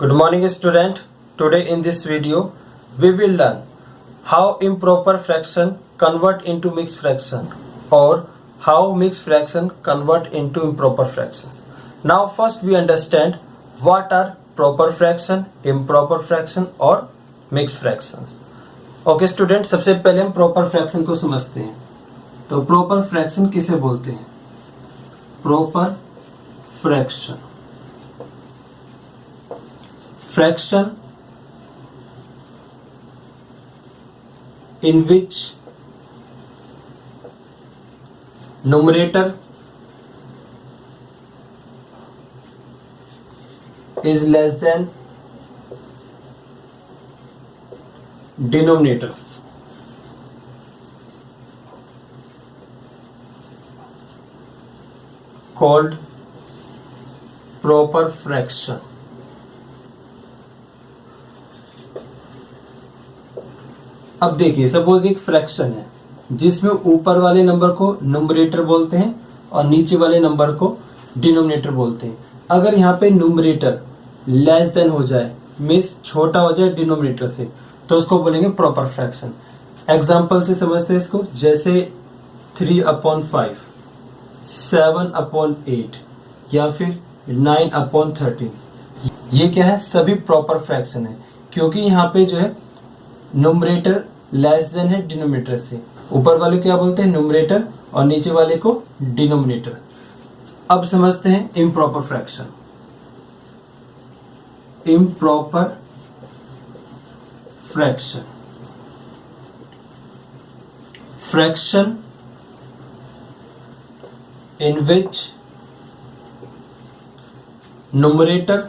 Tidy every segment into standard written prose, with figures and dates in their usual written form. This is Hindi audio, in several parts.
Good morning student. Today in this video we will learn how improper fraction convert into mixed fraction or how mixed fraction convert into improper fractions. Now first we understand what are proper fraction, improper fraction और mixed fractions. Okay student, सबसे पहले हम proper fraction को समझते हैं. तो proper fraction किसे बोलते हैं? Proper fraction in which numerator is less than denominator. Called proper fraction. अब देखिए, सपोज एक फ्रैक्शन है जिसमें ऊपर वाले नंबर को न्यूमरेटर बोलते हैं और नीचे वाले नंबर को डिनोमिनेटर बोलते हैं. अगर यहाँ पे न्यूमरेटर लेस देन हो जाए, मीन्स छोटा हो जाए डिनोमिनेटर से, तो उसको बोलेंगे प्रॉपर फ्रैक्शन. एग्जाम्पल से समझते हैं इसको, जैसे 3/5, 7/8 या फिर 9/13. ये क्या है? सभी प्रॉपर फ्रैक्शन है, क्योंकि यहाँ पे जो है न्यूमरेटर लेस देन है डिनोमिनेटर से. ऊपर वाले क्या बोलते हैं? न्यूमरेटर, और नीचे वाले को डिनोमिनेटर. अब समझते हैं improper fraction. Improper fraction, fraction in which numerator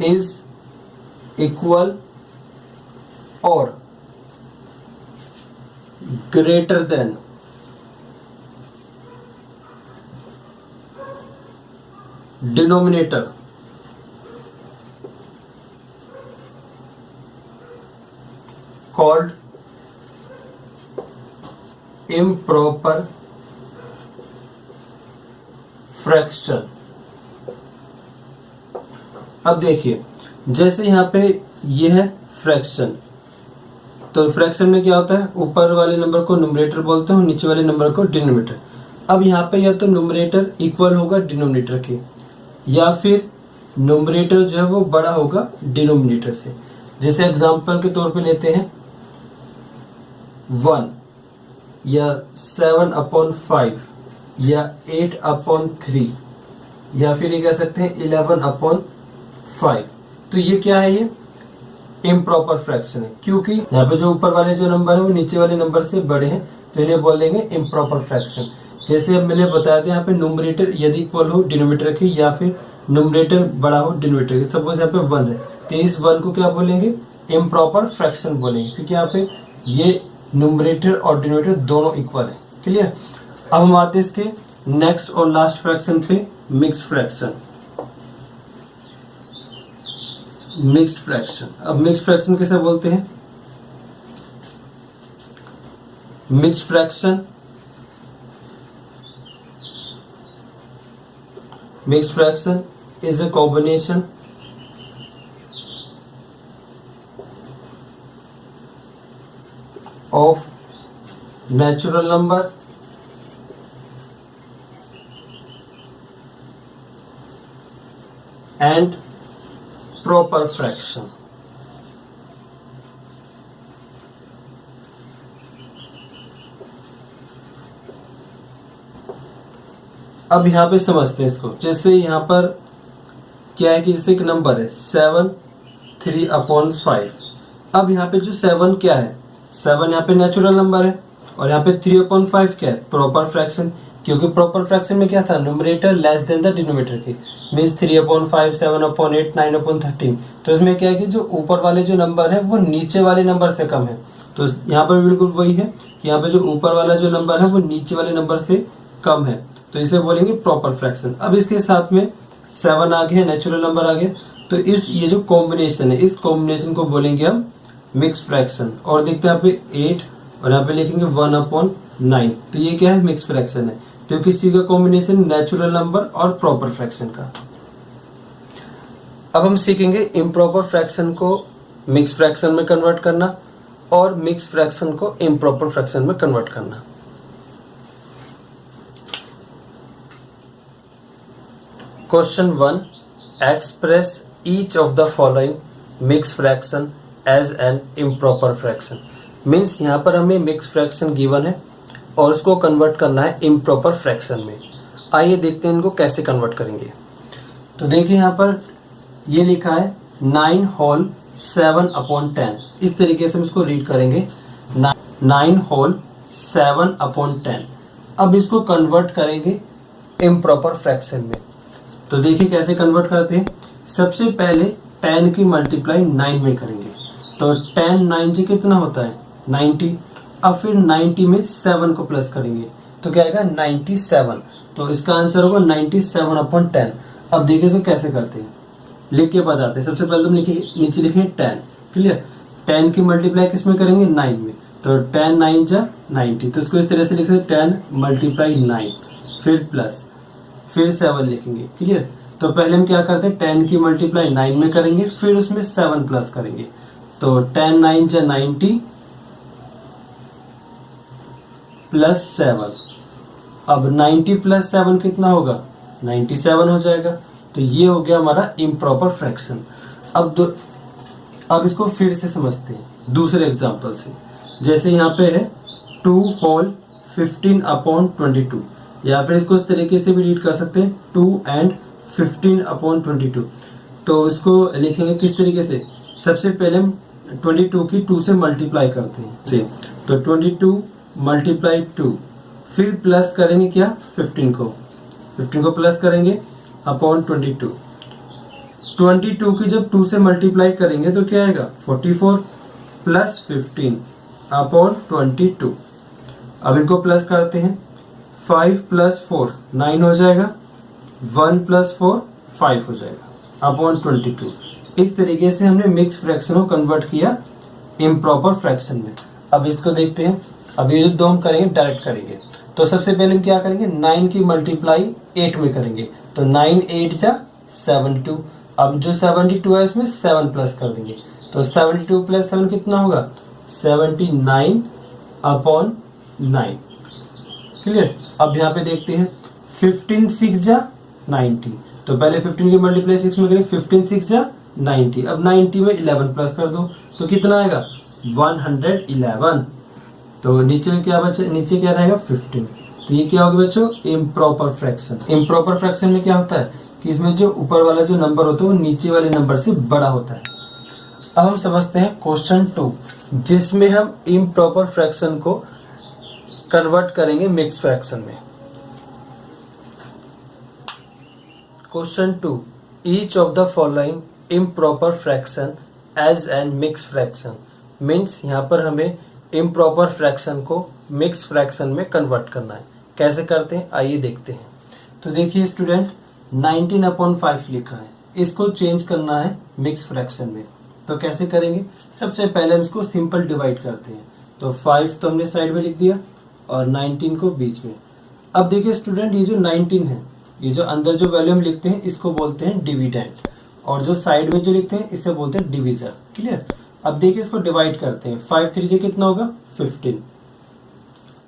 is equal or greater than denominator called improper fraction. अब देखिए, जैसे यहाँ पे ये है फ्रैक्शन, तो फ्रैक्शन में क्या होता है? ऊपर वाले नंबर को न्यूमरेटर बोलते हैं और नीचे वाले नंबर को डिनोमिनेटर. अब यहाँ पे या तो न्यूमरेटर इक्वल होगा डिनोमिनेटर के, या फिर न्यूमरेटर जो है वो बड़ा होगा डिनोमिनेटर से. जैसे एग्जांपल के तौर पे लेते हैं 1 या 7/5 या 8/3 या फिर ये कह सकते हैं 11/5. तो ये क्या है? ये इम्प्रॉपर फ्रैक्शन है, क्योंकि यहाँ पे जो ऊपर वाले जो नंबर है वो नीचे वाले नंबर से बड़े हैं, तो इन्हें बोलेंगे इम्प्रॉपर फ्रैक्शन. जैसे अब मैंने बताया था, यहाँ पे न्यूमरेटर यदि इक्वल हो डिनोमिनेटर की या फिर न्यूमरेटर बड़ा हो डिनोमिनेटर की. सपोज यहाँ पे 1 है, तो इस 1 को क्या बोलेंगे? इम्प्रॉपर फ्रैक्शन बोलेंगे, क्योंकि यहाँ पे ये न्यूमरेटर और डिनोमिनेटर दोनों इक्वल है. क्लियर? अब हम आते हैं इसके नेक्स्ट और लास्ट फ्रैक्शन पे, मिक्स्ड फ्रैक्शन. Mixed fraction. अब मिक्स्ड फ्रैक्शन कैसे बोलते हैं? Mixed fraction, mixed fraction is a combination of natural number and proper fraction. अब यहाँ पे समझते हैं इसको. जैसे यहाँ पर क्या है कि जैसे एक नंबर है 7 3/5. अब यहाँ पे जो 7 क्या है? 7 यहाँ पे नेचुरल नंबर है, और यहाँ पे 3/5 क्या है? Proper fraction. क्योंकि प्रॉपर फ्रैक्शन में क्या था? Numerator less than the denominator की, मीन्स 3/5, 7/8, 9/13. तो इसमें क्या है कि जो ऊपर वाले जो नंबर है वो नीचे वाले नंबर से कम है. तो यहाँ पर बिल्कुल वही है कि यहाँ पे जो ऊपर वाला जो नंबर है वो नीचे वाले नंबर से कम है, तो इसे बोलेंगे प्रॉपर फ्रैक्शन. अब इसके साथ में 7 आ गया, नेचुरल नंबर आ गया, तो इस ये जो कॉम्बिनेशन है, इस कॉम्बिनेशन को बोलेंगे हम मिक्स फ्रैक्शन। और देखते हैं यहाँ पे 8 और यहाँ पे लिखेंगे 1/9, तो ये क्या है, मिक्स फ्रैक्शन है। तो तो किस चीज का कॉम्बिनेशन, नेचुरल नंबर और प्रॉपर फ्रैक्शन का। अब हम सीखेंगे इम्प्रॉपर फ्रैक्शन को मिक्स फ्रैक्शन में कन्वर्ट करना और मिक्स फ्रैक्शन को इम्प्रॉपर फ्रैक्शन में कन्वर्ट करना। Question 1, express each of the following mix fraction as an improper fraction. Means यहाँ पर हमें मिक्स फ्रैक्शन गिवन है और उसको कन्वर्ट करना है इम्प्रॉपर फ्रैक्शन में। आइए देखते हैं इनको कैसे कन्वर्ट करेंगे। तो देखिए यहाँ पर ये लिखा है 9 होल 7/10। इस तरीके से हम इसको रीड करेंगे 9 होल 7/10। अब इसको कन्वर्ट करेंगे इम्प्रॉपर फ्रैक्शन में। तो देखिए कैसे कन्वर्ट करते हैं। सबसे पहले 10 की मल्टीप्लाई 9 में करेंगे, तो 10 9 से कितना होता है 90। अब फिर 90 में 7 को प्लस करेंगे तो क्या आएगा 97। तो इसका आंसर होगा 97/10। अब देखिए इसको कैसे करते हैं, लिख के बताते हैं। सबसे पहले तुम लिखिए, नीचे लिखिए 10, क्लियर। 10 की मल्टीप्लाई किस में करेंगे 9 में, तो 10 9 जा 90। तो इसको इस तरह से लिख सकते 10 मल्टीप्लाई 9 फिर प्लस फिर 7 लिखेंगे, क्लियर। तो पहले हम क्या करते हैं 10 की मल्टीप्लाई 9 में करेंगे, फिर उसमें 7 प्लस करेंगे, तो 10 9 जा 90 प्लस 7। अब 90 प्लस 7 कितना होगा 97 हो जाएगा। तो ये हो गया हमारा इम्प्रॉपर फ्रैक्शन। अब इसको फिर से समझते हैं दूसरे एग्जांपल से। जैसे यहाँ पे है 2 होल 15/22, या फिर इसको इस तरीके से भी रीड कर सकते हैं 2 and 15/22। तो इसको लिखेंगे किस तरीके से, सबसे पहले हम 22 की 2 से मल्टीप्लाई करते हैं, तो 22 मल्टीप्लाई 2, फिर प्लस करेंगे क्या 15 को प्लस करेंगे अपॉन 22। 22 की जब 2 से मल्टीप्लाई करेंगे तो क्या आएगा 44 प्लस 15 अपॉन 22। अब इनको प्लस करते हैं, 5 प्लस 4 9 हो जाएगा, 1 प्लस 4 5 हो जाएगा अपॉन 22। इस तरीके से हमने मिक्स फ्रैक्शन को कन्वर्ट किया इम्प्रॉपर फ्रैक्शन में। अब इसको देखते हैं। अब ये जो दो हम करेंगे डायरेक्ट करेंगे। तो सबसे पहले हम क्या करेंगे 9 की मल्टीप्लाई 8 में करेंगे, तो 9 8 जा 72। अब जो 72 है उसमें 7 प्लस कर देंगे, तो 72 प्लस 7 कितना होगा 79/9, क्लियर। अब यहाँ पे देखते हैं 15 6 जा 90। तो पहले 15 की मल्टीप्लाई 6 में करेंगे, 15 6 जा 90। अब 90 में 11 प्लस कर दो तो कितना आएगा 111। तो नीचे में क्या बचे, नीचे क्या रहेगा 15। तो ये क्या होगा बच्चों इम्प्रॉपर फ्रैक्शन। इम्प्रॉपर फ्रैक्शन में क्या होता है कि इसमें जो ऊपर वाला जो नंबर होता है वो नीचे वाले नंबर से बड़ा होता है। अब हम समझते हैं क्वेश्चन 2, जिसमें हम इम्प्रॉपर फ्रैक्शन को कन्वर्ट करेंगे मिक्स फ्रैक्शन में। Question 2, each of the following improper fraction as an mix fraction. Means यहाँ पर हमें इम्प्रॉपर फ्रैक्शन को मिक्स फ्रैक्शन में कन्वर्ट करना है। कैसे करते हैं आइए देखते हैं। तो देखिए स्टूडेंट 19/5 लिखा है, इसको चेंज करना है मिक्स फ्रैक्शन में। तो कैसे करेंगे, सबसे पहले हम इसको सिंपल डिवाइड करते हैं। तो 5 तो हमने साइड में लिख दिया और 19 को बीच में। अब देखिए स्टूडेंट ये जो 19 है, ये जो अंदर जो वैल्यू हम लिखते हैं इसको बोलते हैं डिविडेंड, और जो साइड में जो लिखते हैं इसे बोलते हैं डिविजर, क्लियर। अब देखिए इसको डिवाइड करते हैं, 5 3 से कितना होगा 15।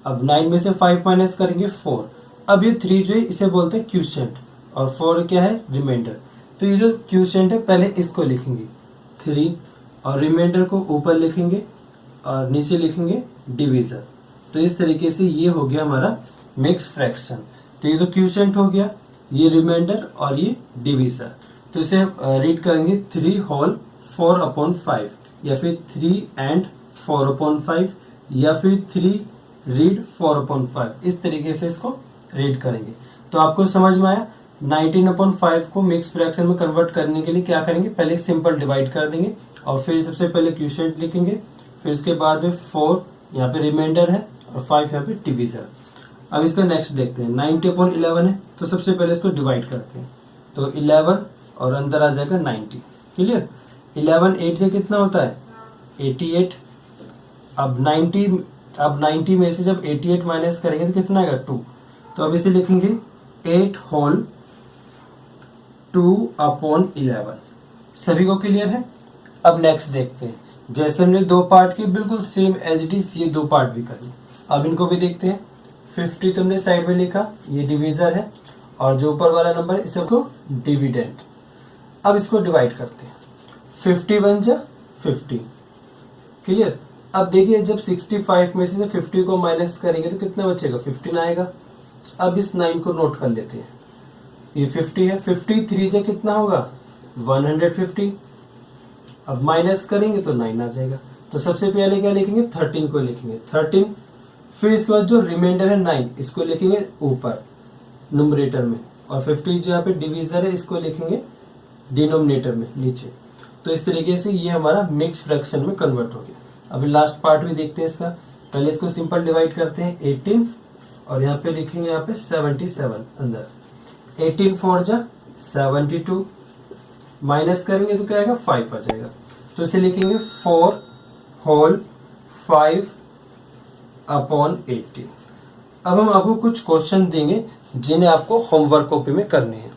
अब 9 में से 5 माइनस करेंगे 4। अब ये 3 जो है इसे बोलते हैं क्यूशेंट और 4 क्या है रिमाइंडर। तो ये जो क्यूशेंट है पहले इसको लिखेंगे 3 और रिमाइंडर को ऊपर लिखेंगे और नीचे लिखेंगे डिविजर। तो इस तरीके से ये हो गया हमारा मिक्स फ्रैक्शन। तो ये तो क्यूशेंट हो गया, ये रिमाइंडर और ये डिविजर। तो इसे रीड करेंगे 3 होल 4/5, या फिर 3 and 4/5, या फिर 3 रीड 4/5। इस तरीके से इसको रीड करेंगे। तो आपको समझ में आया। 19/5 को मिक्स फ्रैक्शन में कन्वर्ट करने के लिए क्या करेंगे, पहले सिंपल डिवाइड कर देंगे और फिर सबसे पहले क्यूशेंट लिखेंगे, फिर उसके बाद में 4 यहाँ पे रिमाइंडर है और 5 यहाँ पे डिविजर। अब इसका नेक्स्ट देखते हैं 90/11 है, तो सबसे पहले इसको डिवाइड करते हैं। तो 11 और अंदर आ जाएगा 90, क्लियर। 11 8 से कितना होता है 88। अब 90 में से जब 88 माइनस करेंगे तो कितना आएगा 2। तो अब इसे लिखेंगे 8 होल 2/11। सभी को क्लियर है? अब नेक्स्ट देखते हैं। जैसे हमने दो पार्ट की बिल्कुल सेम एज इट इज ये दो पार्ट भी करनी। अब इनको भी देखते हैं। 50 तुमने साइड में लिखा, ये डिवीजर है, और जो ऊपर वाला नंबर है इसको डिविडेंड। अब इसको डिवाइड करते हैं। 51 जा 50, क्लियर। अब देखिए जब 65 में से 50 को माइनस करेंगे तो कितना बचेगा? 15 आएगा। अब इस 9 को नोट कर लेते हैं। ये 50 है, 53 से कितना होगा? 150। अब माइनस करेंगे तो 9 आ जाएगा। तो सबसे पहले क्या लिखेंगे? 13 को लिखेंगे 13। फिर इसके बाद जो रिमाइंडर है 9 इसको लिखेंगे ऊपर न्यूमरेटर में, और 50 जो यहाँ पे डिवीजर है इसको लिखेंगे डिनोमिनेटर में नीचे। तो इस तरीके से ये हमारा मिक्स फ्रैक्शन में कन्वर्ट हो गया। अभी लास्ट पार्ट भी देखते हैं इसका। पहले इसको सिंपल डिवाइड करते हैं 18, और यहाँ पे लिखेंगे यहाँ पे 77 अंदर। 18 4 जा 72, माइनस करेंगे तो क्या आएगा? 5 आ जाएगा। तो इसे लिखेंगे 4 होल 5/18। अब हम आपको कुछ क्वेश्चन देंगे जिन्हें आपको होमवर्क कॉपी में करने हैं।